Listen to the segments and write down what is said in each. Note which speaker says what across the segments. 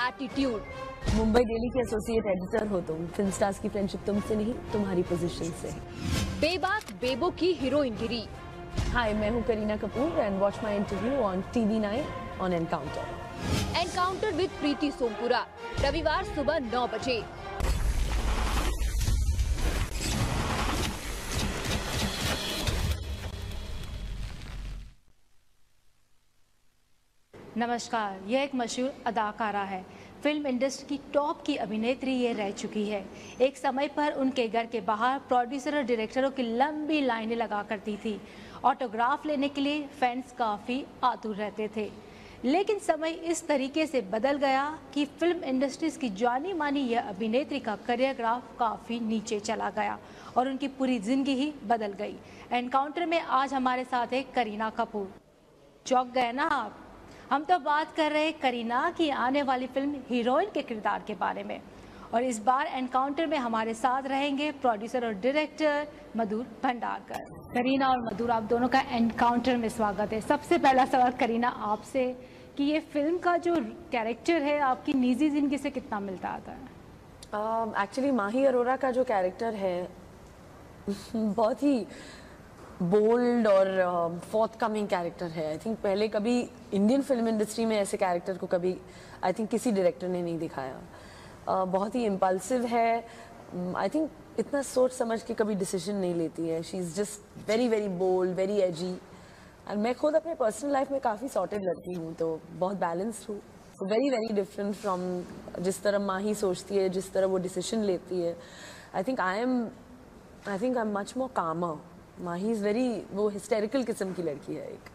Speaker 1: Attitude.
Speaker 2: Mumbai daily के associate editor हो तुम, फिल्म स्टार्स की फ्रेंडशिप तुमसे नहीं तुम्हारी पोजीशन से।
Speaker 1: बेबाक बेबो की हीरोइनगिरी।
Speaker 2: हाय, मैं हूँ Kareena Kapoor and watch my interview on TV9 on encounter.
Speaker 1: Encounter with Preeti Sompura, रविवार सुबह 9 बजे।
Speaker 3: नमस्कार, यह एक मशहूर अदाकारा है। फिल्म इंडस्ट्री की टॉप की अभिनेत्री ये रह चुकी है। एक समय पर उनके घर के बाहर प्रोड्यूसर और डायरेक्टरों की लंबी लाइनें लगा करती थी। ऑटोग्राफ लेने के लिए फैंस काफ़ी आतुर रहते थे। लेकिन समय इस तरीके से बदल गया कि फिल्म इंडस्ट्रीज की जानी मानी यह अभिनेत्री का करियर ग्राफ काफ़ी नीचे चला गया और उनकी पूरी जिंदगी ही बदल गई। एनकाउंटर में आज हमारे साथ है करीना कपूर। चौंक गए ना आप? हम तो बात कर रहे हैं करीना की आने वाली फिल्म हीरोइन के किरदार के बारे में। और इस बार एनकाउंटर में हमारे साथ रहेंगे प्रोड्यूसर और डायरेक्टर मधुर भंडारकर। करीना और मधुर, आप दोनों का एनकाउंटर में स्वागत है। सबसे पहला सवाल करीना आपसे कि ये फिल्म का जो कैरेक्टर है आपकी निजी जिंदगी से कितना मिलता आता है?
Speaker 2: एक्चुअली माही अरोरा का जो कैरेक्टर है बहुत ही बोल्ड और फोर्थ कमिंग कैरेक्टर है। आई थिंक पहले कभी इंडियन फिल्म इंडस्ट्री में ऐसे कैरेक्टर को कभी आई थिंक किसी डायरेक्टर ने नहीं दिखाया। बहुत ही इम्पल्सिव है। आई थिंक इतना सोच समझ के कभी डिसीजन नहीं लेती है। She is just very very bold, very edgy. And मैं खुद अपने पर्सनल लाइफ में काफ़ी सॉर्टेड लड़की हूँ, तो बहुत बैलेंस्ड हूँ। So very very different from जिस तरह माही सोचती है, जिस तरह वो डिसीजन लेती है। I think I am much more कामर। माही इज़ वेरी, वो हिस्टेरिकल किस्म की लड़की है एक।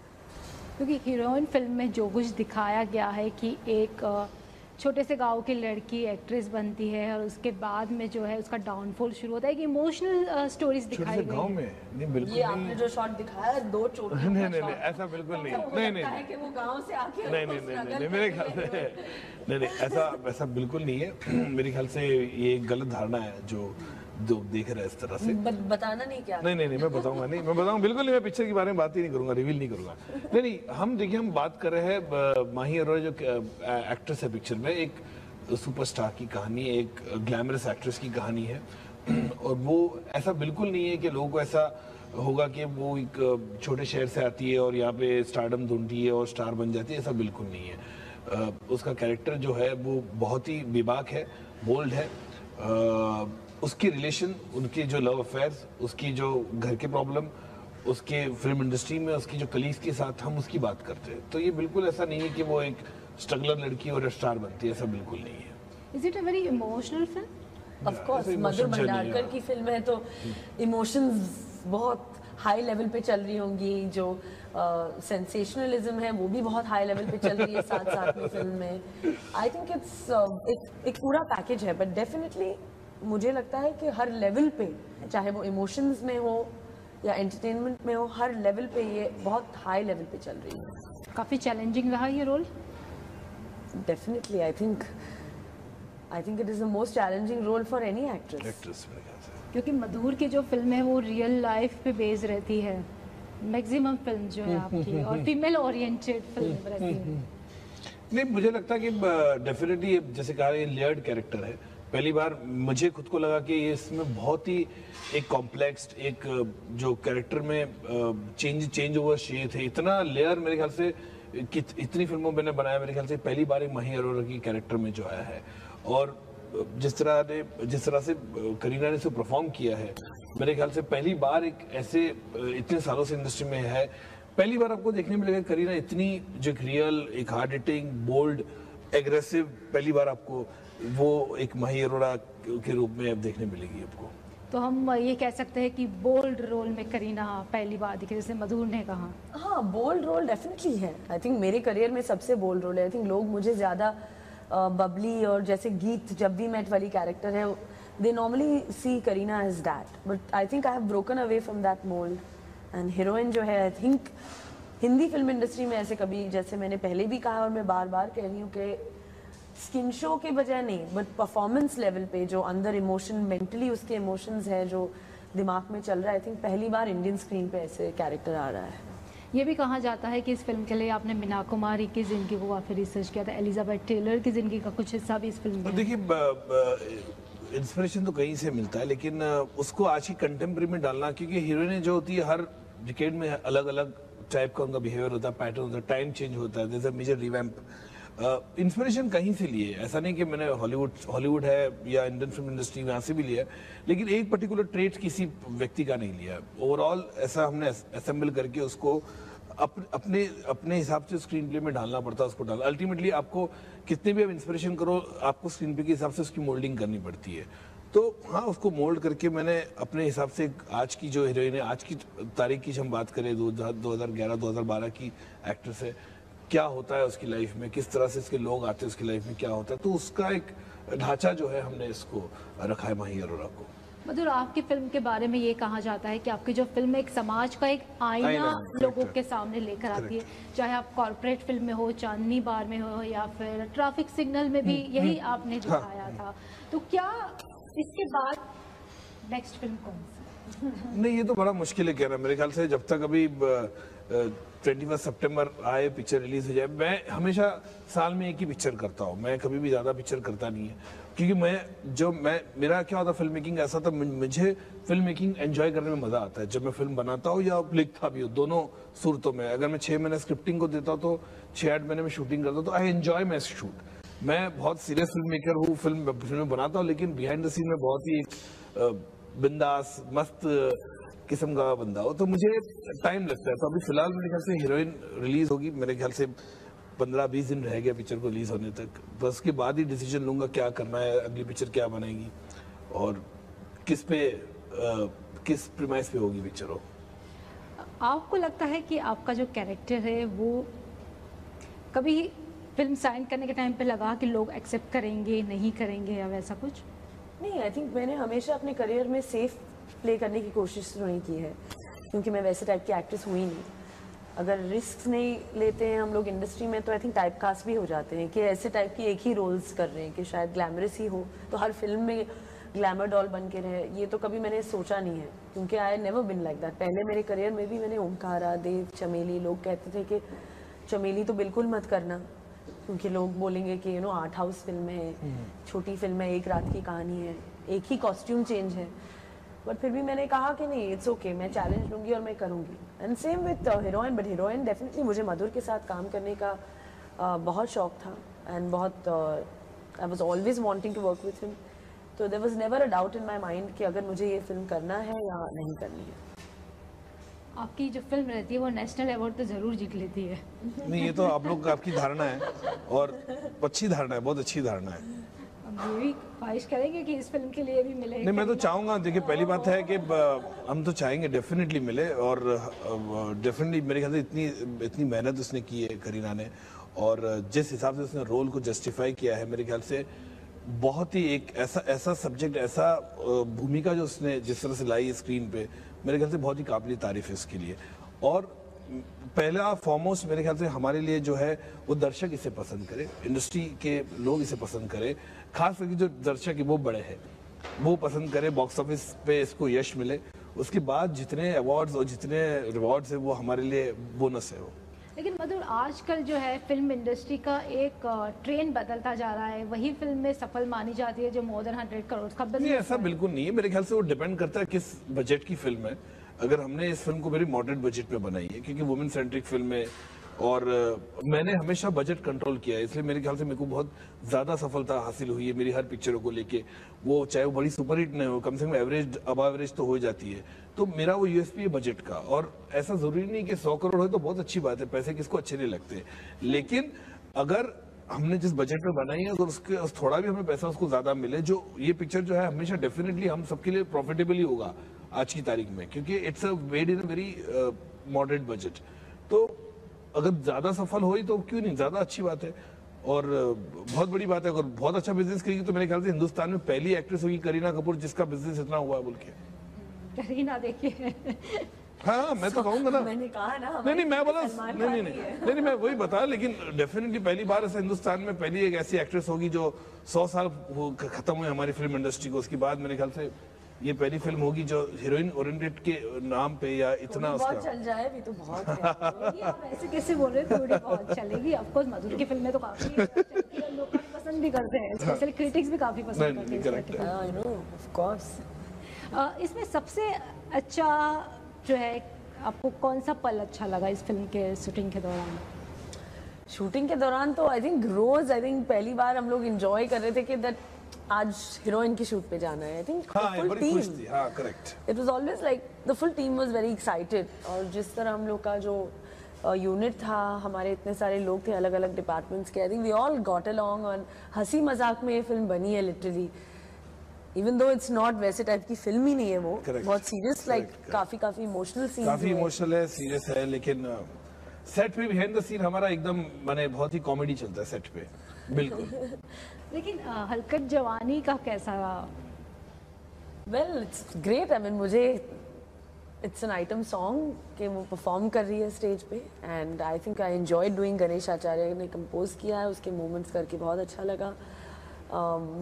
Speaker 3: क्योंकि हीरोइन फिल्म में जो कुछ दिखाया गया है कि एक छोटे से गांव की लड़की एक्ट्रेस बनती है और उसके बाद में जो है उसका डाउनफॉल शुरू होता है। कि इमोशनल स्टोरीज दिखाई गई
Speaker 4: गांव में नहीं, बिल्कुल
Speaker 2: ये आपने जो शॉट दिखाया है, दो चोट
Speaker 4: नहीं ऐसा बिल्कुल नहीं
Speaker 2: है कि वो गांव से आके
Speaker 4: नहीं मेरे ख्याल से नहीं ऐसा बिल्कुल नहीं है। मेरे ख्याल से ये एक गलत धारणा है जो देख रहा है इस तरह से।
Speaker 2: बताना नहीं क्या?
Speaker 4: नहीं मैं बताऊंगा नहीं, मैं बताऊंगा बिल्कुल नहीं। मैं पिक्चर के बारे में बात ही नहीं करूंगा, रिवील नहीं करूंगा। नहीं हम देखिए, हम बात कर रहे हैं माही अरोरा जो एक्ट्रेस है पिक्चर में, एक सुपरस्टार की कहानी, एक ग्लैमरस एक्ट्रेस की कहानी है। और वो ऐसा बिल्कुल नहीं है कि लोगों को ऐसा होगा कि वो एक छोटे शहर से आती है और यहाँ पे स्टारडम ढूंढती है और स्टार बन जाती है। ऐसा बिल्कुल नहीं है। उसका कैरेक्टर जो है वो बहुत ही बेबाक है, बोल्ड है। उसकी रिलेशन, उनके जो लव अफेयर्स, उसकी जो घर के प्रॉब्लम, उसके फिल्म इंडस्ट्री में उसकी जो कलीग्स के साथ हम उसकी बात करते हैं। तो ये बिल्कुल ऐसा नहीं है कि वो एक स्ट्रगलर लड़की और स्टार बनती है, ऐसा बिल्कुल नहीं है।
Speaker 3: Is it a very emotional film?
Speaker 2: Of course, Madhur Bhandarkar की फिल्म है तो इमोशंस बहुत हाई लेवल पे चल रही होंगी। जो सेंसेशनलिज्म है वो भी बहुत हाई लेवल पे चल रही है साथ में फिल्म में। आई थिंक इट्स एक पूरा पैकेज है। बट डेफिनेटली मुझे लगता है कि हर लेवल पे, चाहे वो इमोशंस में हो या एंटरटेनमेंट में हो, हर लेवल पे ये बहुत हाई लेवल पे चल रही है।
Speaker 3: काफ़ी चैलेंजिंग रहा ये role?
Speaker 2: Definitely I think it is the most challenging role for any actress.
Speaker 3: क्योंकि मधुर की जो फिल्म है वो रियल लाइफ पे बेस्ड रहती है। मैक्सिमम फिल्म जो है आपकी और फीमेल ओरिएंटेड फिल्म रहती है।
Speaker 4: नहीं, मुझे लगता है कि डेफिनेटली जैसे कहा, ये लेयर्ड कैरेक्टर है। पहली बार मुझे खुद को लगा कि ये इसमें बहुत ही एक कॉम्प्लेक्स, एक जो कैरेक्टर में चेंज ओवर शेड थे, इतना लेयर मेरे ख्याल से कि इतनी फिल्मों में मैंने बनाया, मेरे ख्याल से पहली बार एक माही अरोरा की कैरेक्टर में जो आया है। और जिस तरह से करीना ने इसे परफॉर्म किया है, मेरे ख्याल से पहली बार एक ऐसे इतने सालों से इंडस्ट्री में है, पहली बार आपको देखने मिलेगा करीना इतनी जो एक रियल, एक हार्ड हिटिंग, बोल्ड, एग्रेसिव, पहली बार आपको वो एक माही अरोरा के रूप में अब देखने मिलेगी आपको।
Speaker 3: तो हम ये कह सकते हैं कि बोल्ड रोल में करीना पहली बार दिखी, जैसे मधुर ने कहा।
Speaker 2: हाँ, बोल्ड रोल डेफिनेटली है। आई थिंक मेरे करियर में सबसे बोल्ड रोल है। आई थिंक लोग मुझे ज़्यादा बबली और जैसे गीत जब भी मेट वाली कैरेक्टर है, they normally see Kareena as that. But I think I have broken away from that mould. And heroine जो है, I think Hindi film industry में ऐसे कभी, जैसे मैंने पहले भी कहा और मैं बार बार कह रही हूँ कि स्किन शो के बजाय नहीं, बट परफॉर्मेंस लेवल पे जो अंदर इमोशन, मेंटली उसके इमोशंस है जो दिमाग में चल रहा है, आई थिंक पहली बार इंडियन स्क्रीन पे ऐसे कैरेक्टर आ रहा है।
Speaker 3: ये भी कहा जाता है कि इस फिल्म के लिए आपने मीना कुमारी की ज़िंदगी को काफ़ी रिसर्च किया था, एलिजाबेथ टेलर की ज़िंदगी का कुछ हिस्सा भी इस फिल्म में है।
Speaker 4: देखिए इंस्पिरेशन तो कहीं से मिलता है, लेकिन उसको आज की कंटेम्प्रेरी में डालना, क्योंकि हीरोइन जो होती है हर डिकेड में अलग अलग टाइप का उनका बिहेवियर होता है, पैटर्न होता है, टाइम चेंज होता है, जैसे मेजर रिवैम्प। इंस्पिरेशन कहीं से लिए, ऐसा नहीं कि मैंने हॉलीवुड है या इंडियन फिल्म इंडस्ट्री यहाँ से भी लिया, लेकिन एक पर्टिकुलर ट्रेट किसी व्यक्ति का नहीं लिया। ओवरऑल ऐसा हमने असेंबल करके उसको अपने हिसाब से स्क्रीन प्ले में डालना पड़ता है, उसको डालना। अल्टीमेटली आपको कितने भी आप इंस्पिरेशन करो, आपको स्क्रीन प्ले के हिसाब से उसकी मोल्डिंग करनी पड़ती है। तो हाँ, उसको मोल्ड करके मैंने अपने हिसाब से आज की जो हीरोइन है, आज की तारीख की हम बात करें 2011-2012 की एक्ट्रेस है, क्या होता है उसकी लाइफ में, किस तरह से इसके लोग आते हैं उसकी लाइफ में, क्या होता है, तो उसका एक ढांचा जो है हमने इसको रखा है माही अरोरा को।
Speaker 3: मधुर, आपकी फिल्म के बारे में ये कहा जाता है कि आपकी जो फिल्म एक समाज का एक आईना लोगों के सामने लेकर आती है, चाहे आप कॉर्पोरेट फिल्म में हो, चांदनी बार में हो, या फिर ट्रैफिक सिग्नल में भी यही आपने दिखाया था। तो क्या इसके बाद नेक्स्ट फिल्म कौन सी?
Speaker 4: नहीं, ये तो बड़ा मुश्किल है कहना। मेरे ख्याल से जब तक अभी 21 सितंबर आए, पिक्चर रिलीज हो जाए, मैं हमेशा साल में एक ही पिक्चर करता हूँ, मैं कभी भी ज्यादा पिक्चर करता नहीं है, क्योंकि मेरा क्या होता, फिल्म मेकिंग ऐसा था, मुझे फिल्म मेकिंग एंजॉय करने में मजा आता है। जब मैं फिल्म बनाता हूँ या लिखता भी हूँ, दोनों सूरतों में। अगर मैं 6 महीने स्क्रिप्टिंग को देता हूँ तो 6-8 महीने में शूटिंग करता हूँ, तो आई एंजॉय माई शूट। मैं बहुत सीरियस फिल्म मेकर हूँ, फिल्म बनाता हूँ, लेकिन बिहाइंड द सीन में बहुत ही बिंदास मस्त किस्म का बंदा हो, तो मुझे टाइम लगता है। तो अभी फिलहाल मेरे ख्याल से हीरोइन रिलीज होगी, मेरे ख्याल से 15-20 दिन रह गया पिक्चर को रिलीज होने तक। बस उसके बाद ही डिसीजन लूंगा क्या करना है, अगली पिक्चर क्या बनेगी और किस प्रीमाइस पे होगी पिक्चर हो।
Speaker 3: आपको लगता है कि आपका जो कैरेक्टर है वो कभी फिल्म साइन करने के टाइम पे लगा कि लोग एक्सेप्ट करेंगे, नहीं करेंगे, या वैसा कुछ?
Speaker 2: नहीं, आई थिंक मैंने हमेशा अपने करियर में सेफ प्ले करने की कोशिश तो नहीं की है, क्योंकि मैं वैसे टाइप की एक्ट्रेस हुई नहीं। अगर रिस्क नहीं लेते हैं हम लोग इंडस्ट्री में, तो आई थिंक टाइप कास्ट भी हो जाते हैं कि ऐसे टाइप की एक ही रोल्स कर रहे हैं कि शायद ग्लैमरस ही हो, तो हर फिल्म में ग्लैमर डॉल बन के रहे। ये तो कभी मैंने सोचा नहीं है, क्योंकि I never been like that. पहले मेरे करियर में भी मैंने ओमकारा, देव, चमेली, लोग कहते थे कि चमेली तो बिल्कुल मत करना, क्योंकि लोग बोलेंगे कि आर्ट हाउस फिल्म है, छोटी फिल्म है, एक रात की कहानी है, एक ही कॉस्ट्यूम चेंज है। बट फिर भी मैंने कहा कि नहीं, इट्स ओके, मैं चैलेंज लूंगी और मैं करूंगी। And same with heroine, but heroine definitely मुझे मधुर के साथ काम करने का बहुत शौक था, एंड बहुत I was always wanting to work with him. तो there was never a doubt in my mind कि अगर मुझे ये फिल्म करना है या नहीं करनी है।
Speaker 3: आपकी जो फिल्म रहती है वो नेशनल अवार्ड तो जरूर जीत लेती है।
Speaker 4: नहीं, ये तो आप लोग आपकी धारणा है, और अच्छी धारणा है, बहुत अच्छी धारणा है।
Speaker 3: हम भी ख्वाहिश करेंगे कि इस फिल्म के लिए भी मिले।
Speaker 4: नहीं, मैं तो चाहूंगा। देखिए, पहली बात है कि हम तो चाहेंगे डेफिनेटली मिले, और डेफिनेटली मेरे ख्याल से इतनी मेहनत उसने की है करीना ने, और जिस हिसाब से उसने रोल को जस्टिफाई किया है, मेरे ख्याल से बहुत ही एक ऐसा सब्जेक्ट, ऐसा भूमिका जो उसने जिस तरह से लाई स्क्रीन पे, मेरे ख्याल से बहुत ही काबिल तारीफ है इसके लिए। और पहला फॉरमोस्ट मेरे ख्याल से हमारे लिए जो है वो दर्शक इसे पसंद करे, इंडस्ट्री के लोग इसे पसंद करें, खास करके जो दर्शक है वो बड़े हैं, वो पसंद करे, बॉक्स ऑफिस पे इसको यश मिले। उसके बाद जितने अवार्ड्स और जितने रिवॉर्ड्स है वो हमारे लिए बोनस है वो।
Speaker 3: लेकिन मधुर, आजकल जो है फिल्म इंडस्ट्री का एक ट्रेंड बदलता जा रहा है, वही फिल्म में सफल मानी जाती है जो मोर देन 100 करोड़ का बिजनेस।
Speaker 4: नहीं, ऐसा बिल्कुल नहीं है। मेरे ख्याल से वो डिपेंड करता है किस बजट की फिल्म है। अगर हमने इस फिल्म को वेरी मॉडरेट बजट पे बनाई है, क्योंकि वुमेन सेंट्रिक फिल्म है, और मैंने हमेशा बजट कंट्रोल किया है, इसलिए मेरे ख्याल से मेरे को बहुत ज्यादा सफलता हासिल हुई है मेरी हर पिक्चरों को लेके। वो चाहे वो बड़ी सुपरहिट नहीं हो, कम से कम एवरेज अब एवरेज तो हो जाती है। तो मेरा वो यूएसपी है बजट का, और ऐसा जरूरी नहीं कि 100 करोड़ हो तो बहुत अच्छी बात है, पैसे किसको अच्छे नहीं लगते। लेकिन अगर हमने जिस बजट में बनाई है, अगर उसके थोड़ा भी हमें पैसा उसको ज्यादा मिले, जो ये पिक्चर जो है हमेशा डेफिनेटली हम सबके लिए प्रॉफिटेबल ही होगा आज की तारीख में, क्योंकि it's a made in a very moderate budget. तो अगर ज्यादा सफल हुई तो क्यों नहीं, ज्यादा अच्छी बात है, और बहुत बड़ी बात है। अगर बहुत अच्छा बिजनेस करेगी तो मेरे ख्याल से हिंदुस्तान में पहली एक्ट्रेस होगी करीना कपूर जिसका बिजनेस इतना हुआ बोल के।
Speaker 3: करीना देखिए।
Speaker 4: हाँ, मैं तो कहूंगा ना,
Speaker 2: मैंने कहा ना,
Speaker 4: नहीं मैं बोला, नहीं मैं वही बता, लेकिन डेफिनेटली पहली बार ऐसे हिंदुस्तान में पहली एक ऐसी एक्ट्रेस होगी जो 100 साल खत्म हुए हमारी फिल्म इंडस्ट्री को, उसके बाद मेरे ख्याल से ये पहली फिल्म होगी जो हीरोइन ओरिएंटेड के नाम पे या इतना
Speaker 2: बहुत
Speaker 4: उसका
Speaker 2: चल जाए भी तो बहुत है।
Speaker 3: ये आप ऐसे कैसे बोल रहे हो, थोड़ी बहुत चलेगी। ऑफ कोर्स मधुर की फिल्में तो काफी चलती है, लोग काफी पसंद भी करते हैं, स्पेशली क्रिटिक्स भी काफी पसंद करते हैं इस
Speaker 4: correct,
Speaker 3: particular
Speaker 2: I know of course.
Speaker 3: इसमें सबसे अच्छा जो है आपको कौन सा पल अच्छा लगा इस फिल्म के शूटिंग के दौरान?
Speaker 2: शूटिंग के दौरान तो आई थिंक पहली बार हम लोग एंजॉय कर रहे थे कि दैट आज हीरोइन की शूट पे जाना है। आई थिंक
Speaker 4: हाँ, ये
Speaker 2: फुल
Speaker 4: बड़ी खुश
Speaker 2: टीम,
Speaker 4: थी। हाँ, correct.
Speaker 2: It was always like the full team was very excited. और जिस तरह हम लोग का जो यूनिट था, हमारे इतने सारे लोग थे अलग अलग डिपार्टमेंट्स के, I think we all got along और हंसी मजाक में ये फिल्म बनी है literally. Even though it's not वैसे टाइप की फिल्म ही नहीं है वो,
Speaker 4: Correct.
Speaker 2: बहुत सीरियस लाइक
Speaker 4: Correct.
Speaker 2: काफी इमोशनल सीन,
Speaker 4: काफी इमोशनल है, सीरियस है, लेकिन सेट पे बिहाइंड द सीन हमारा एकदम माने बहुत ही कॉमेडी चलता है सेट पे, बिल्कुल।
Speaker 3: लेकिन हलकट जवानी का कैसा रहा?
Speaker 2: Well it's great. I mean मुझे इट्स एन आइटम सॉन्ग कि वो परफॉर्म कर रही है स्टेज पे, and I think I enjoy doing. Ganesh Acharya ने कंपोज किया है, उसके मूवमेंट्स करके बहुत अच्छा लगा।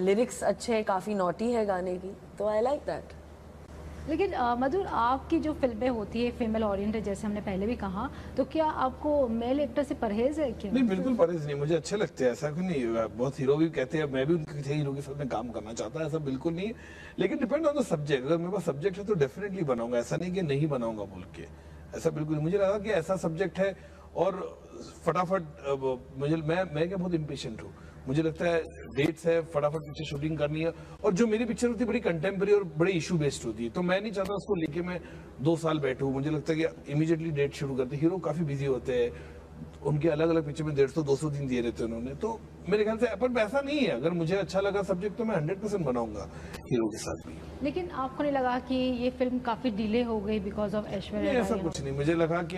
Speaker 2: लिरिक्स अच्छे हैं, काफ़ी नॉटी है गाने की, तो आई लाइक दैट।
Speaker 3: लेकिन मधुर, आपकी जो फिल्में होती है फीमेल ओरिएंटेड, जैसे हमने पहले भी कहा, तो क्या आपको मेल एक्टर से परहेज है क्या?
Speaker 4: नहीं, बिल्कुल परहेज नहीं, मुझे अच्छे लगते हैं, ऐसा क्यों नहीं। बहुत हीरो भी कहते हैं, मैं भी उनके हीरो की फिल्म में काम करना चाहता है, ऐसा बिल्कुल नहीं है। लेकिन डिपेंड ऑन द सब्जेक्ट, अगर मेरे पास सब्जेक्ट है तो डेफिनेटली बनाऊंगा, ऐसा नहीं कि नहीं बनाऊंगा बोल के, ऐसा बिल्कुल। मुझे लगा कि ऐसा सब्जेक्ट है और फटाफट मैं क्या बहुत इम्पेशेंट हूँ, मुझे लगता है डेट्स है, फटाफट पिक्चर शूटिंग करनी है, और जो मेरी पिक्चर होती है बड़ी कंटेम्प्रेरी और बड़े इशू बेस्ड होती है, तो मैं नहीं चाहता उसको लेके मैं 2 साल बैठूं। मुझे लगता है कि इमीडिएटली डेट शुरू करते, हीरो काफी बिजी होते हैं, उनके अलग अलग पिक्चर में 150-200 दिन दिए रहते हैं उन्होंने, तो मेरे ख्याल से पर ऐसा नहीं है। अगर मुझे अच्छा लगा सब्जेक्ट तो मैं 100% बनाऊंगा हीरो के साथ भी।
Speaker 3: लेकिन आपको नहीं लगा कि ये फिल्म काफी डिले हो गई बिकॉज ऑफ ऐश्वर्या
Speaker 4: नहीं, ऐसा
Speaker 3: राय?
Speaker 4: कुछ नहीं, मुझे लगा कि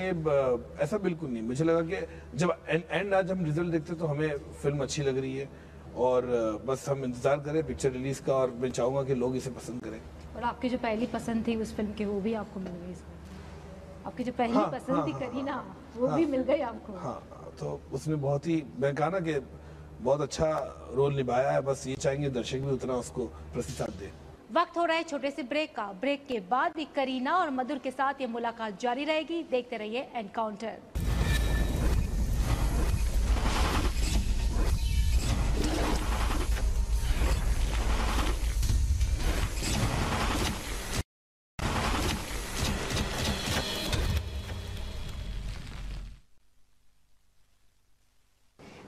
Speaker 4: ऐसा बिल्कुल नहीं। मुझे लगा कि जब एंड आज हम रिजल्ट देखते तो हमें फिल्म अच्छी लग रही है, और बस हम इंतजार करें पिक्चर रिलीज का, और मैं चाहूंगा कि लोग इसे पसंद करें।
Speaker 3: और आपकी जो पहली पसंद थी उस फिल्म की, वो भी आपको मिल गई इसमें? आपकी जो पहली
Speaker 4: हाँ,
Speaker 3: पसंद
Speaker 4: हाँ,
Speaker 3: थी
Speaker 4: हाँ,
Speaker 3: करीना, वो भी मिल गई आपको?
Speaker 4: हाँ, तो उसने बहुत ही, मैं कहा ना कि बहुत अच्छा रोल निभाया है, बस ये चाहेंगे दर्शक भी उतना उसको प्रतिसाद दें।
Speaker 3: वक्त हो रहा है छोटे से ब्रेक का। ब्रेक के बाद भी करीना और मधुर के साथ ये मुलाकात जारी रहेगी। देखते रहिए एनकाउंटर।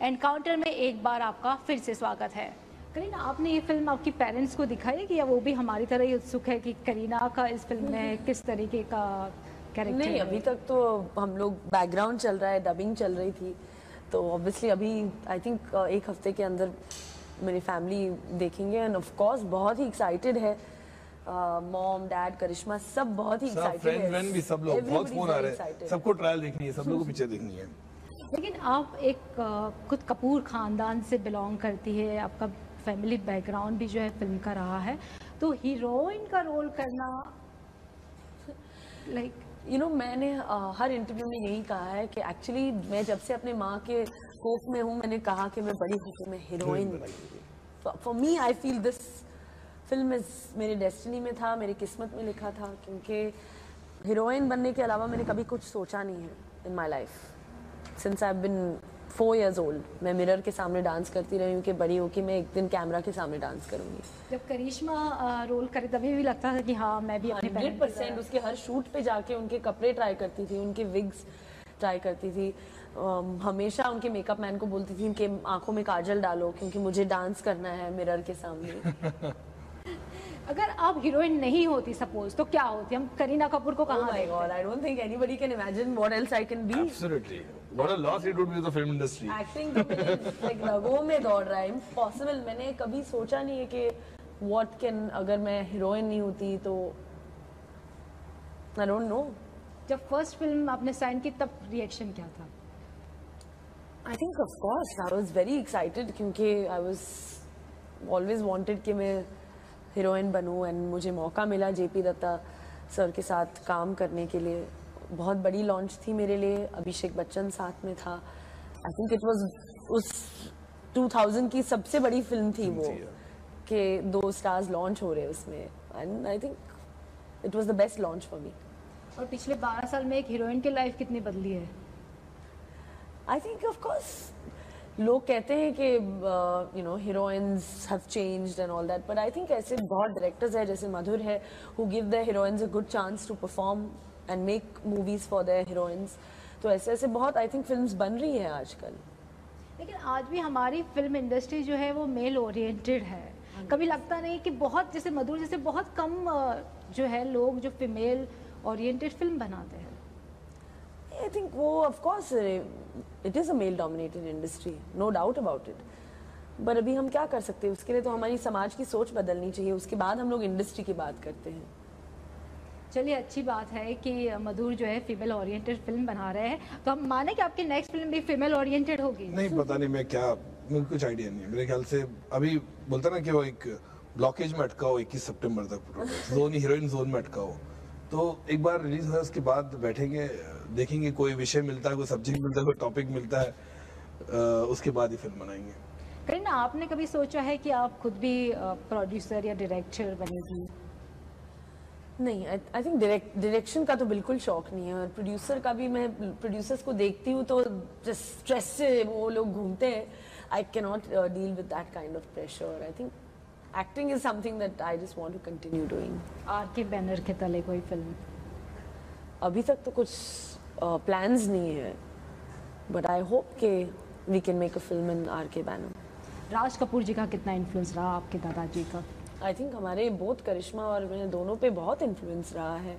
Speaker 3: एनकाउंटर में एक बार आपका फिर से स्वागत है। करीना, आपने ये फिल्म आपकी पेरेंट्स को दिखाई कि या वो भी हमारी तरह ही उत्सुक है कि करीना का इस फिल्म में किस तरीके का कैरेक्टर
Speaker 2: नहीं,
Speaker 3: है?
Speaker 2: अभी तक तो हम लोग बैकग्राउंड चल रहा है, डबिंग चल रही थी, तो ऑब्वियसली अभी आई थिंक 1 हफ्ते के अंदर मेरी फैमिली देखेंगे, एंड ऑफ कोर्स बहुत ही एक्साइटेड है। मॉम, डैड, करिश्मा सब बहुत ही एक्साइटेड है।
Speaker 4: फ्रेंड भी सब लोग, बहुत फोन आ रहे हैं,
Speaker 2: excited.
Speaker 4: सबको ट्रायल देखनी है, सब लोगों को पिक्चर देखनी है।
Speaker 3: लेकिन आप एक खुद कपूर खानदान से बिलोंग करती है, आपका फैमिली बैकग्राउंड भी जो है फिल्म का रहा है, तो हीरोइन का रोल करना लाइक
Speaker 2: मैंने हर इंटरव्यू में यही कहा है कि एक्चुअली मैं जब से अपने माँ के कोख में हूँ, मैंने कहा कि मैं बड़ी होकर मैं हीरोइन बनूंगी। For me I feel this film is मेरे डेस्टिनी में था, मेरी किस्मत में लिखा था, क्योंकि हीरोइन बनने के अलावा मैंने कभी कुछ सोचा नहीं है in my life. Since I have been 4 years old, मैं मिरर के सामने डांस करती रही हूँ कि बड़ी होकर मैं एक दिन कैमरा के सामने डांस करूंगी।
Speaker 3: जब करिश्मा रोल करे तभी भी लगता था कि हाँ मैं भी अपने
Speaker 2: 100% उसके हर शूट पे जाके उनके कपड़े ट्राई करती थी, उनके विग्स ट्राई करती थी, हमेशा उनके मेकअप मैन को बोलती थी कि आंखों में काजल डालो क्योंकि मुझे डांस करना है मिरर के सामने।
Speaker 3: अगर आप हीरोइन नहीं होती सपोज, तो क्या होती? हम करीना कपूर को कहाँ देखते?
Speaker 2: I don't think anybody can imagine what else I can be.
Speaker 4: Absolutely. What a loss it would be to the film industry.
Speaker 2: Acting तो मेरे like रगों में दौड़ रहा है, impossible। मैंने कभी सोचा नहीं है कि what can, अगर मैं हीरोइन नहीं होती तो I don't know.
Speaker 3: जब फर्स्ट फिल्म आपने साइन की तब रिएक्शन क्या था?
Speaker 2: I think of course I was very excited क्योंकि I was always wanted कि मैं हीरोइन बनूं, एंड मुझे मौका मिला जेपी दत्ता सर के साथ काम करने के लिए। बहुत बड़ी लॉन्च थी मेरे लिए, अभिषेक बच्चन साथ में था। आई थिंक इट वाज उस 2000 की सबसे बड़ी फिल्म थी वो, कि 2 स्टार्स लॉन्च हो रहे उसमें। And I think it was the best launch for me.
Speaker 3: और पिछले 12 साल में एक हीरोइन की लाइफ कितनी बदली है?
Speaker 2: आई थिंक ऑफ कोर्स लोग कहते हैं कि you know heroines have changed and all that, but I think ऐसे बहुत डायरेक्टर्स हैं जैसे मधुर है who give the heroines a good chance to perform and make movies for their heroines. तो ऐसे ऐसे बहुत आई थिंक फिल्म्स बन रही है आजकल.
Speaker 3: लेकिन आज भी हमारी फिल्म इंडस्ट्री जो है वो मेल ओरिएंटेड है. कभी लगता नहीं कि बहुत जैसे मधुर जैसे बहुत कम जो है लोग जो फीमेल ओरिएंटेड फिल्म बनाते हैं?
Speaker 2: आई थिंक वो of course it is a male dominated industry, no doubt about it. पर अभी हम क्या कर सकते हैं, उसके लिए तो हमारी समाज की सोच बदलनी चाहिए, उसके बाद हम लोग इंडस्ट्री की बात करते हैं.
Speaker 3: चलिए अच्छी बात है कि मधुर जो है फीमेल ओरिएंटेड फिल्म बना रहे हैं, तो हम माने कि आपकी नेक्स्ट फिल्म भी फीमेल ओरिएंटेड होगी?
Speaker 4: नहीं पता नहीं, मैं क्या, मुझे कुछ आइडिया नहीं है. मेरे ख्याल से अभी बोलता ना कि वो एक ब्लॉकेज में अटका हो 21 सितंबर तक, जोन हीरोइन जोन में अटका हो. तो एक बार रिलीज हुआ उसके बाद बैठेंगे, देखेंगे कोई विषय मिलता है, कोई सब्जेक्ट मिलता है, कोई टॉपिक मिलता है, उसके बाद ही फिल्म बनाएंगे.
Speaker 3: करीना, आपने कभी सोचा है कि आप खुद भी प्रोड्यूसर या डायरेक्टर बनेगी?
Speaker 2: नहीं, आई थिंक डायरेक्शन का तो बिल्कुल शौक नहीं है. और प्रोड्यूसर का भी, मैं प्रोड्यूसर्स को देखती हूँ तो स्ट्रेस से वो लोग घूमते हैं. I can not deal with that kind of pressure. I think acting is something that I just want to continue doing.
Speaker 3: R K. Banner के तले कोई फिल्म?
Speaker 2: अभी तक तो कुछ प्लान्स नहीं है, बट आई होप कि we can make a film in RK. Banner.
Speaker 3: Raj Kapoor ji का कितना इन्फ्लुएंस रहा आपके दादाजी का?
Speaker 2: आई थिंक हमारे बोथ करिश्मा और मैंने दोनों पे बहुत इन्फ्लुएंस रहा है.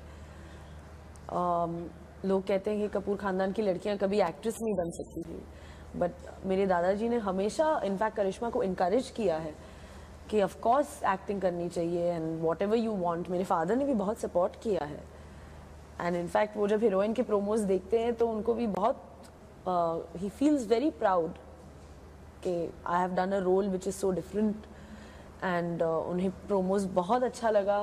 Speaker 2: लोग कहते हैं कि कपूर खानदान की लड़कियां कभी एक्ट्रेस नहीं बन सकती थी, बट मेरे दादाजी ने हमेशा इनफैक्ट करिश्मा को इनकरेज किया है कि ऑफ कोर्स एक्टिंग करनी चाहिए and what ever you want. मेरे फादर ने भी बहुत सपोर्ट किया है. एंड इनफैक्ट वो जब हीरोइन के प्रोमोज देखते हैं तो उनको भी बहुत ही फील्स वेरी प्राउड कि I have done a role which is so different. And उन्हें प्रोमोज बहुत अच्छा लगा.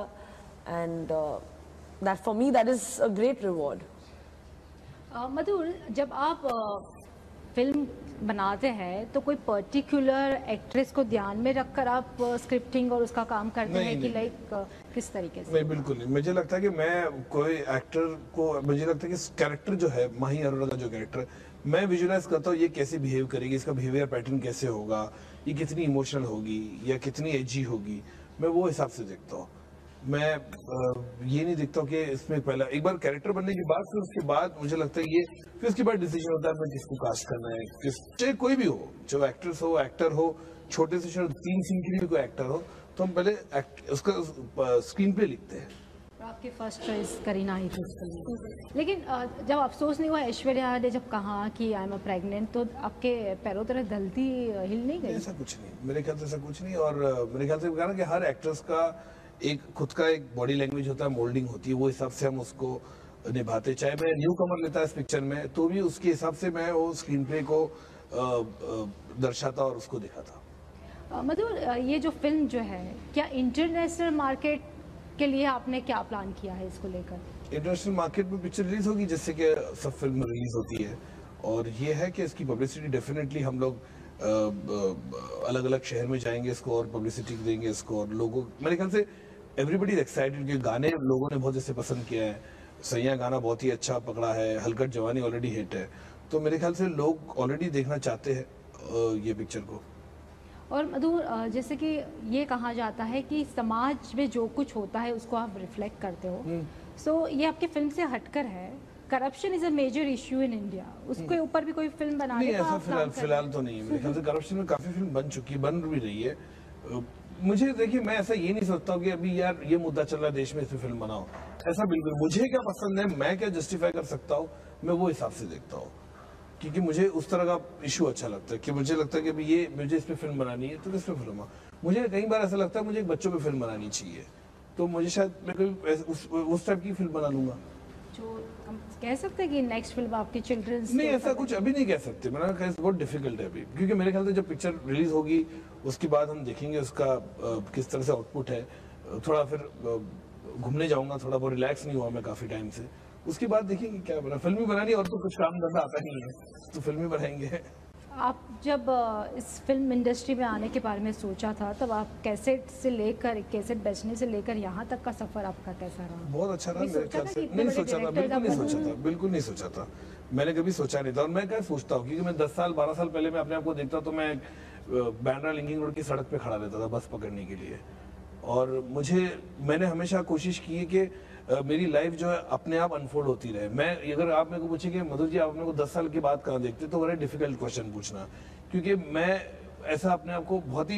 Speaker 2: And that for me that is a great reward.
Speaker 3: Madhur, जब आप फिल्म बनाते हैं तो कोई पर्टिकुलर एक्ट्रेस को ध्यान में रखकर आप स्क्रिप्टिंग और उसका काम करते हैं कि लाइक किस तरीके से?
Speaker 4: नहीं, बिल्कुल नहीं. मुझे लगता है कि मैं कोई एक्टर को, मुझे लगता है कि कैरेक्टर जो है, माही अरोड़ा का जो कैरेक्टर, मैं विजुअलाइज करता हूँ ये कैसे बिहेव करेगी, इसका बिहेवियर पैटर्न कैसे होगा, ये कितनी इमोशनल होगी या कितनी एजी होगी, मैं वो हिसाब से देखता हूँ. मैं ये नहीं देखता हूँ कि इसमें पहला एक बार कैरेक्टर बनने के बाद फिर उसके बाद मुझे लगता है ये, फिर उसके बाद डिसीजन होता है मैं किसको कास्ट करना है, चाहे कोई भी हो, जो एक्ट्रेस हो, एक्टर हो, छोटे से छोटे 3 सीन के लिए कोई एक्टर हो, तो हम पहले उसका स्क्रीन पे लिखते हैं.
Speaker 3: आपकी फर्स्ट चॉइस करीना ही थी उसके लिए. लेकिन जब अफसोस नहीं हुआ ऐश्वर्या ने जब कहा कि आई एम अ प्रेग्नेंट, तो आपके पैरों तरह धलती हिल नहीं गई?
Speaker 4: ऐसा कुछ नहीं, मेरे ख्याल से ऐसा कुछ नहीं. और मेरे ख्याल से कहा ना कि हर एक्ट्रेस का एक खुद का एक बॉडी लैंग्वेज होता है, मोल्डिंग होती है, वो हिसाब से हम उसको निभाते. चाहे मैं न्यू कमर लेता है इस पिक्चर में, तो भी उसके हिसाब से मैं वो स्क्रीन प्ले को दर्शाता और उसको दिखाता.
Speaker 3: मधुर, ये जो फिल्म जो है, क्या इंटरनेशनल मार्केट के लिए आपने क्या प्लान किया है इसको लेकर?
Speaker 4: इंटरनेशनल मार्केट में पिक्चर रिलीज होगी जैसे कि सब फिल्म रिलीज होती है, और ये है कि इसकी पब्लिसिटी डेफिनेटली हम लोग अलग अलग शहर में जाएंगे, इसको और पब्लिसिटी देंगे इसको. और लोगों, मेरे ख्याल से एवरीबडी इज एक्साइटेड कि गाने लोगों ने बहुत जैसे पसंद किया है. सैया गाना बहुत ही अच्छा पकड़ा है, हलकट जवानी ऑलरेडी हिट है, तो मेरे ख्याल से लोग ऑलरेडी देखना चाहते हैं ये पिक्चर को.
Speaker 3: और मधुर, जैसे कि ये कहा जाता है कि समाज में जो कुछ होता है उसको आप रिफ्लेक्ट करते हो, सो ये आपकी फिल्म से हटकर है. Corruption is a major issue in India, उसके ऊपर भी कोई फिल्म बनाने
Speaker 4: नहीं,
Speaker 3: का
Speaker 4: ऐसा फिलहाल तो नहीं है. मेरे ख्याल से करप्शन में काफी फिल्म बन चुकी है, बन भी रही है. मुझे देखिए, मैं ऐसा ये नहीं सोचता हूँ कि अभी यार ये मुद्दा चल रहा है देश में, इस पे फिल्म बनाओ, ऐसा बिल्कुल. मुझे क्या पसंद है, मैं क्या जस्टिफाई कर सकता हूँ, मैं वो हिसाब से देखता हूँ. क्योंकि मुझे उस तरह का इशू अच्छा लगता है कि मुझे लगता है कि अभी ये मुझे इस पे फिल्म बनानी है तो किस पे फिल्म. मुझे कई बार ऐसा लगता है मुझे एक बच्चों पे फिल्म बनानी चाहिए, तो मुझे शायद मैं कोई उस टाइप की फिल्म बना लूंगा.
Speaker 3: जो हम कह सकते हैं कि नेक्स्ट फिल्म आपकी चिल्ड्रंस?
Speaker 4: नहीं, ऐसा कुछ अभी नहीं कह सकते. मैंने कहा बहुत डिफिकल्ट है अभी, क्योंकि मेरे ख्याल से जब पिक्चर रिलीज होगी उसके बाद हम देखेंगे उसका किस तरह से आउटपुट है. थोड़ा फिर घूमने जाऊंगा, थोड़ा बहुत रिलैक्स नहीं हुआ मैं काफी टाइम से, उसके बाद देखेंगे क्या बना. फिल्म ही बनानी, और तो कुछ काम धंधा आता नहीं है, तो फिल्म ही बनाएंगे.
Speaker 3: आप जब इस फिल्म इंडस्ट्री में आने के बारे में सोचा था, तब आप कैसेट से लेकर कैसेट बेचने से लेकर यहाँ तक का सफर आपका कैसा रहा?
Speaker 4: बहुत अच्छा रहा
Speaker 3: कभी
Speaker 4: मेरे
Speaker 3: सोचा
Speaker 4: ख्याल
Speaker 3: था
Speaker 4: से।
Speaker 3: कि इतने
Speaker 4: नहीं
Speaker 3: बड़े
Speaker 4: सोचा था,
Speaker 3: director
Speaker 4: बिल्कुल नहीं
Speaker 3: का
Speaker 4: सोचा था, बिल्कुल नहीं सोचा था। मैंने कभी सोचा नहीं था। और मैं क्या सोचता हूँ, क्योंकि मैं 10 साल 12 साल पहले मैं अपने आप को देखता तो मैं बैंड्रा लिंकिंग रोड की सड़क पे खड़ा रहता था बस पकड़ने के लिए। और मैंने हमेशा कोशिश की है कि मेरी लाइफ जो है अपने आप अनफोल्ड होती रहे। मैं अगर आप मेरे को पूछे कि मधुर जी आप मेरे को 10 साल के बाद कहाँ देखते, तो बड़ा डिफिकल्ट क्वेश्चन पूछना, क्योंकि मैं ऐसा अपने आप को बहुत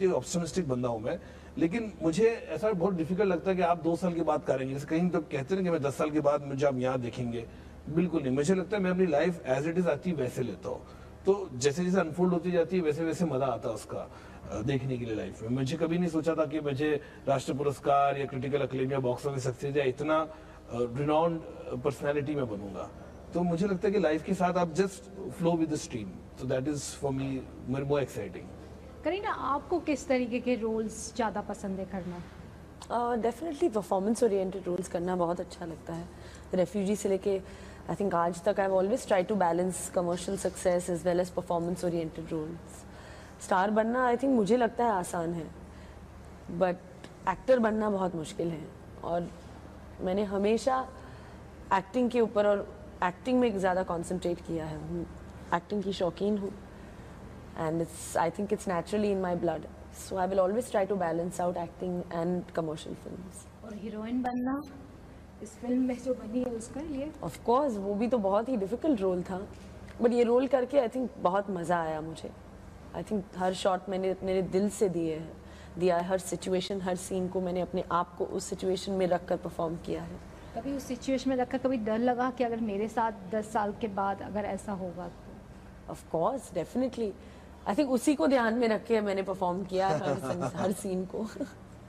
Speaker 4: ही ऑप्टिमिस्टिक बंदा हूँ मैं। लेकिन मुझे ऐसा बहुत डिफिकल्ट लगता है कि आप 2 साल के बाद करेंगे। जैसे कहीं तो कहते हैं कि मैं 10 साल के बाद मुझे आप यहाँ देखेंगे, बिल्कुल नहीं। मुझे लगता है मैं अपनी लाइफ एज इट इज आती वैसे लेता हूँ, तो जैसे जैसे अनफोल्ड होती जाती है वैसे वैसे मजा आता है उसका देखने के लिए लाइफ में। मुझे कभी नहीं सोचा था कि मुझे राष्ट्रीय पुरस्कार या क्रिटिकल अक्लेम या बॉक्स ऑफिस सक्सेस या इतना रिनाउंड पर्सनालिटी में बनूंगा। तो मुझे लगता है कि लाइफ के साथ आप just flow with the stream, so that is for me more exciting.
Speaker 3: Kareena, आपको किस तरीके के रोल्स ज़्यादा पसंद है करना?
Speaker 2: डेफिनेटली परफॉर्मेंस ओरिएंटेड रोल्स करना बहुत अच्छा लगता है। रेफ्यूजी से लेके आई थिंक आज तक I have always try to balance commercial success as well as performance oriented roles. Star बनना आई थिंक मुझे लगता है आसान है, बट एक्टर बनना बहुत मुश्किल है। और मैंने हमेशा एक्टिंग के ऊपर और एक्टिंग में ज़्यादा कॉन्सेंट्रेट किया है। एक्टिंग की शौकीन हूँ and I think it's naturally in my blood, so I will always try to balance out acting and commercial films.
Speaker 3: और हीरोइन बनना इस फिल्म में जो बनी है उसका ये
Speaker 2: Of course वो भी तो बहुत ही डिफिकल्ट रोल था, बट ये रोल करके आई थिंक बहुत मज़ा आया मुझे। आई थिंक हर शॉट मैंने मेरे दिल से दिया है, हर सिचुएशन हर सीन को मैंने अपने आप को उस सिचुएशन में रख कर परफॉर्म किया है।
Speaker 3: कभी उस सिचुएशन में रखकर कभी डर लगा कि अगर मेरे साथ 10 साल के बाद अगर ऐसा होगा तो?
Speaker 2: Of course, definitely. I think उसी को ध्यान में रख के मैंने परफॉर्म किया हर सीन को।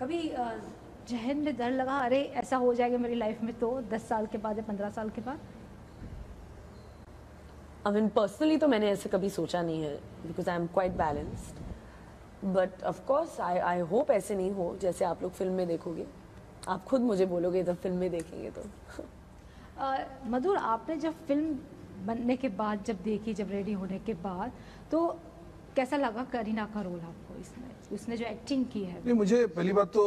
Speaker 3: कभी जहन में डर लगा अरे ऐसा हो जाएगा मेरी लाइफ में तो 10 साल के बाद या 15 साल के बाद?
Speaker 2: आई मीन पर्सनली तो मैंने ऐसे कभी सोचा नहीं है, because I am quite balanced, but of course I hope ऐसे नहीं हो जैसे आप लोग फिल्म में देखोगे। आप खुद मुझे बोलोगे जब फिल्म में देखेंगे तो।
Speaker 3: मधुर, आपने जब फिल्म बनने के बाद जब देखी, जब रेडी होने के बाद, तो कैसा लगा करीना का रोल आपको इसमें, उसने जो एक्टिंग की है?
Speaker 4: नहीं, मुझे पहली बात तो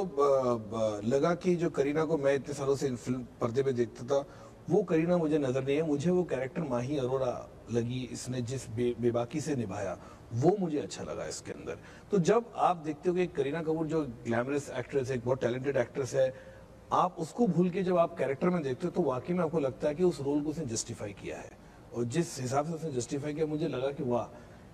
Speaker 4: लगा कि जो करीना को मैं इतने सालों से फिल्म पर्दे पे देखता था वो करीना मुझे नजर नहीं है। मुझे वो कैरेक्टर माही अरोड़ा लगी, इसने जिस बेबाकी से निभाया वो मुझे अच्छा लगा इसके अंदर। तो जब आप देखते हो कि करीना कपूर जो ग्लैमरस एक्ट्रेस है, बहुत टैलेंटेड एक्ट्रेस है, आप उसको भूल के जब आप कैरेक्टर में देखते हो तो वाकई में आपको लगता है कि उस रोल को उसने जस्टिफाई किया है। और जिस हिसाब से उसने जस्टिफाई किया मुझे लगा कि वाह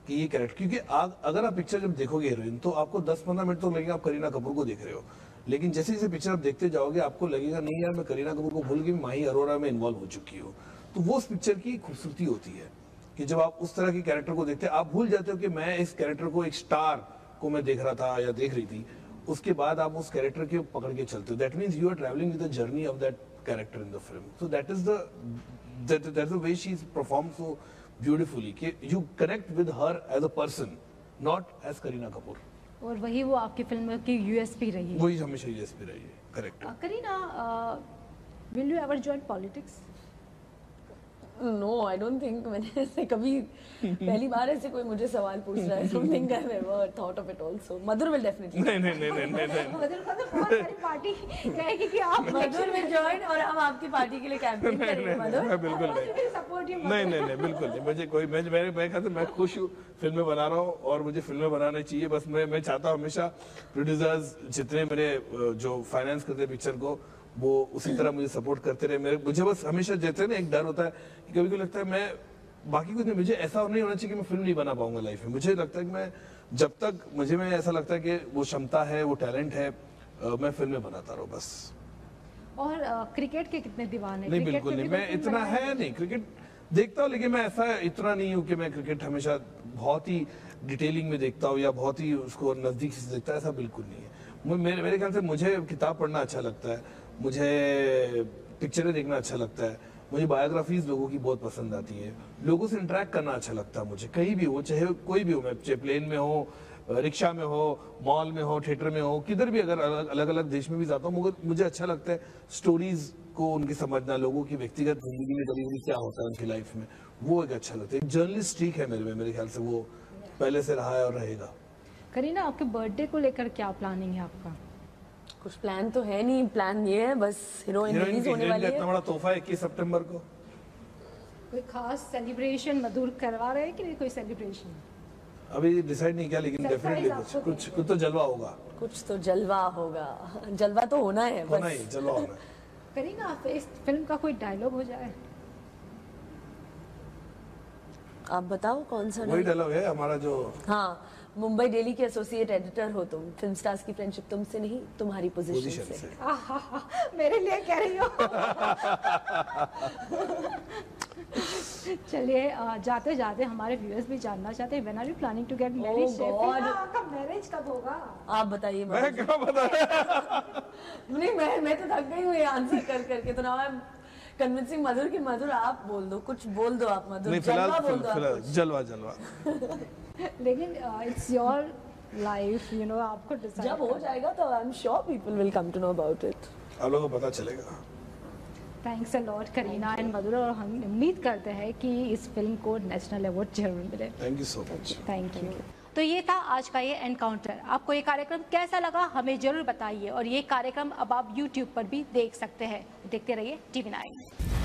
Speaker 4: कि ये कैरेक्टर, क्योंकि अगर आप पिक्चर जब देखोगे हीरोइन तो आपको 10-15 मिनट तो लगेगा आप करीना कपूर को देख रहे हो, लेकिन जैसे जैसे पिक्चर आप देखते जाओगे आपको लगेगा नहीं यार मैं करीना कपूर को भूल के माही अरोड़ा में इन्वॉल्व हो चुकी हूँ। तो वो उस पिक्चर की खूबसूरती होती है कि जब आप उस तरह की कैरेक्टर को देखते हैं आप भूल जाते हो कि मैं इस कैरेक्टर को, एक स्टार को मैं देख रहा था या देख रही थी। उसके बाद आप उस कैरेक्टर के पकड़ के चलते हो। That means you are travelling with the journey of that character in the film. So that is the way she is perform so beautifully कि you connect with her as a person, not as Kareena Kapoor.
Speaker 3: और वही वो आपकी film की USP रही है।
Speaker 4: वही हमेशा यूएसपी रही है। Correct.
Speaker 3: Kareena, will you ever join politics?
Speaker 2: No, I don't think मैंने ऐसे कभी पहली बार ऐसे कोई मुझे सवाल पूछ रहा है। आई don't think I have ever thought of it also. Madhur will definitely.
Speaker 4: नहीं।
Speaker 3: मधुर को तो बहुत सारी पार्टी कहेगी कि आप
Speaker 2: मधुर विल जॉइन और हम आपकी पार्टी के लिए कैंपेन करेंगे। मधुर
Speaker 4: मैं बिल्कुल नहीं।
Speaker 3: Support you.
Speaker 4: नहीं बिल्कुल नहीं। मुझे कोई मैं कहता मैं खुश हूँ, फिल्में बना रहा हूँ और मुझे फिल्में बनानी चाहिए। बस मैं चाहता हूँ हमेशा प्रोड्यूसर्स जितने मेरे जो फाइनेंस करते हैं पिक्चर को वो उसी तरह मुझे सपोर्ट करते रहे। मुझे बस हमेशा जैसे ना एक डर होता है कि कभी कभी लगता है मैं बाकी कुछ नहीं, मुझे ऐसा नहीं होना चाहिए कि मैं फिल्म नहीं बना पाऊंगा लाइफ में। मुझे लगता है कि मैं जब तक मुझे में ऐसा लगता है कि वो क्षमता है, वो टैलेंट है, मैं फिल्में बनाता रहूं बस।
Speaker 3: और क्रिकेट के कितने दीवाने?
Speaker 4: नहीं बिल्कुल नहीं, मैं इतना है नहीं। क्रिकेट देखता हूँ लेकिन मैं ऐसा इतना नहीं हूँ कि मैं क्रिकेट हमेशा बहुत ही डिटेलिंग में देखता हूँ या बहुत ही उसको नजदीक से देखता है, ऐसा बिल्कुल नहीं है। मेरे ख्याल से मुझे किताब पढ़ना अच्छा लगता है, मुझे पिक्चरें देखना अच्छा लगता है, मुझे बायोग्राफीज लोगों की बहुत पसंद आती है, लोगों से इंटरेक्ट करना अच्छा लगता है मुझे, कहीं भी हो, चाहे कोई भी हो, मैं चाहे प्लेन में हो, रिक्शा में हो, मॉल में हो, थिएटर में हो, किधर भी अगर अलग अलग देश में भी जाता हूँ, मगर मुझे अच्छा लगता है स्टोरीज को उनकी समझना, लोगों की व्यक्तिगत जिंदगी में कभी क्या होता है उनकी लाइफ में, वो एक अच्छा लगता है। एक जर्नलिस्ट ठीक है मेरे ख्याल से, वो पहले से रहा है और रहेगा।
Speaker 3: करीना, आपके बर्थडे को लेकर क्या प्लानिंग है आपका?
Speaker 2: कुछ प्लान तो है नहीं, प्लान ये है बस हीरोइन रिलीज होने वाली है।
Speaker 4: इतना बड़ा तोहफा 21 सितंबर को।
Speaker 3: कोई खास सेलिब्रेशन मधुर करवा रहे हैं कि नहीं कोई सेलिब्रेशन?
Speaker 4: अभी डिसाइड नहीं किया, लेकिन डेफिनेटली कुछ तो जलवा होगा।
Speaker 2: कुछ तो जलवा होगा, जलवा तो होना है बस।
Speaker 4: होना ही, जलवा होना है।
Speaker 3: करीना, इस फिल्म का कोई डायलॉग हो जाए?
Speaker 2: आप बताओ कौन सा?
Speaker 4: वही डायलॉग है हमारा जो,
Speaker 2: हाँ, मुंबई डेली के एसोसिएट एडिटर हो तुम, फिल्म स्टार्स की फ्रेंडशिप तुमसे नहीं तुम्हारी पोजीशन से।
Speaker 3: मेरे लिए कह रही हो? चलिए, जाते जाते हमारे व्यूअर्स भी जानना चाहते हैं, when are you planning to get marriage? आपका मैरिज कब होगा?
Speaker 2: आप बताइए।
Speaker 4: मैं क्या बताया?
Speaker 2: नहीं, मैं तो थक गई हूँ ये आंसर कर करके, तो ना मैं कन्विंसिंग मधुर की मधुर आप बोल दो, कुछ बोल दो आप मधुर।
Speaker 4: नहीं, फिलहाल जलवा।
Speaker 3: लेकिन it's your life, you know, आपको डिसाइड
Speaker 2: जब हो जाएगा तो I am sure people will come to know about it.
Speaker 4: आप लोगों को पता चलेगा।
Speaker 3: Thanks a lot Kareena and Madhur, और हम उम्मीद करते हैं कि इस फिल्म को नेशनल अवार्ड जरूर मिले।
Speaker 4: Thank you so much.
Speaker 3: Thank you. तो ये था आज का ये एनकाउंटर। आपको ये कार्यक्रम कैसा लगा हमें जरूर बताइए, और ये कार्यक्रम अब आप YouTube पर भी देख सकते हैं। देखते रहिए TV9।